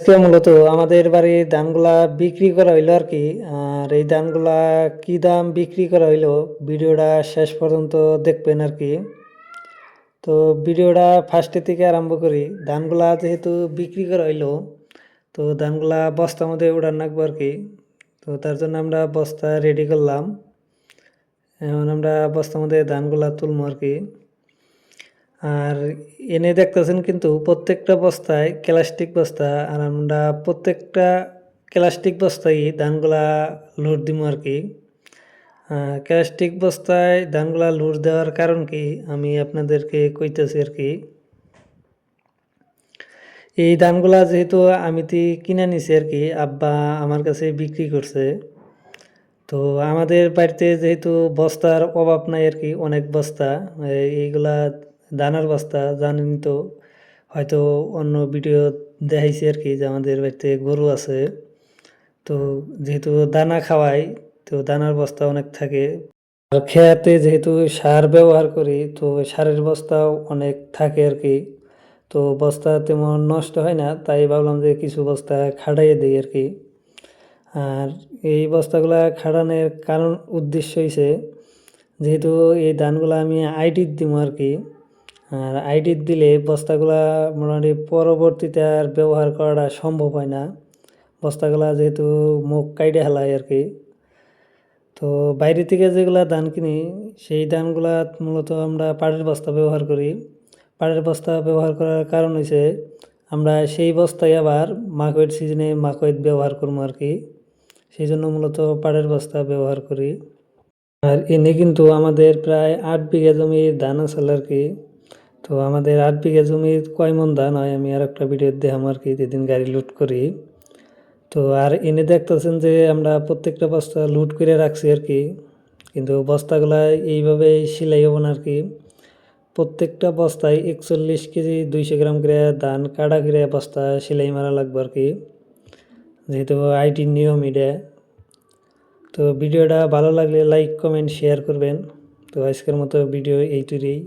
আজকে মূলত আমাদের বাড়ির ধানগুলা বিক্রি করা হইলো আর কি। আর এই ধানগুলা কি দাম বিক্রি করা হইলো ভিডিওটা শেষ পর্যন্ত দেখবেন আর কি। তো ভিডিওটা ফার্স্টে থেকে আরম্ভ করি। ধানগুলা যেহেতু বিক্রি করা হইলো, তো ধানগুলা বস্তার মধ্যে উঠান রাখবো আর কি। তো তার জন্য আমরা বস্তা রেডি করলাম। এখন আমরা বস্তার মধ্যে ধানগুলা তুলবো আর কি। আর এনে দেখতেছেন কিন্তু প্রত্যেকটা বস্তায় প্লাস্টিক বস্তা, আর আমরা প্রত্যেকটা প্লাস্টিক বস্তায় ধানগুলা লোড দিব আর কি। প্লাস্টিক বস্তায় ধানগুলা লোড দেওয়ার কারণ কি আমি আপনাদেরকে কইতেছি আর কি। এই ধানগুলা যেহেতু আমি কিনে নিছি আর কি, আব্বা আমার কাছে বিক্রি করছে। তো আমাদের বাড়িতে যেহেতু বস্তার অভাব নাই আর কি, অনেক বস্তা এইগুলা দানার বস্তা জানেন তো, হয়তো অন্য ভিডিও দেখাইছি আর কি যে আমাদের বাড়িতে গরু আছে। তো যেহেতু দানা খাওয়াই, তো দানার বস্তা অনেক থাকে। আর খেয়াতে যেহেতু সার ব্যবহার করি, তো সারের বস্তাও অনেক থাকে আর কি। তো বস্তা তেমন নষ্ট হয় না, তাই ভাবলাম যে কিছু বস্তা খাটাইয়ে দিই আর কি। আর এই বস্তাগুলা খাটানোর কারণ উদ্দেশ্য হইছে, যেহেতু এই ধানগুলা আমি আইডিত দিব আর কি। আর আইডিত দিলে বস্তাগুলা মোটামুটি পরবর্তীতে আর ব্যবহার করাটা সম্ভব হয় না। বস্তাগুলা যেহেতু মুখ কাইটে হেলায় আর কি। তো বাইরে থেকে যেগুলা ধান কিনি, সেই ধানগুলা মূলত আমরা পাটের বস্তা ব্যবহার করি। পাটের বস্তা ব্যবহার করার কারণ হইছে আমরা সেই বস্তায় আবার মাকইয়ের সিজনে মাকইত ব্যবহার করবো আর কি। সেই জন্য মূলত পাটের বস্তা ব্যবহার করি। আর এনে কিন্তু আমাদের প্রায় ৮ বিঘা জমির ধান আছিল আর কি। তো আমাদের ৮ বিঘা জমির কয় মন ধান হয় আমি আরেকটা ভিডিওতে দেখাবো আর কি, যেদিন গাড়ি লোড করি। তো আর এনে দেখতেছেন যে আমরা প্রত্যেকটা বস্তা লোড করে রাখছি আর কি, কিন্তু বস্তাগুলা এইভাবে সেলাই হবো না আর কি। প্রত্যেকটা বস্তায় ৪১ কেজি ২০০ গ্রাম করে ধান কাটা করে বস্তা সেলাই মারা লাগবে আর কি, যেহেতু আইটির নিয়ম এটা। তো ভিডিওটা ভালো লাগলে লাইক কমেন্ট শেয়ার করবেন। তো আজকের মতো ভিডিও এইটুকুই।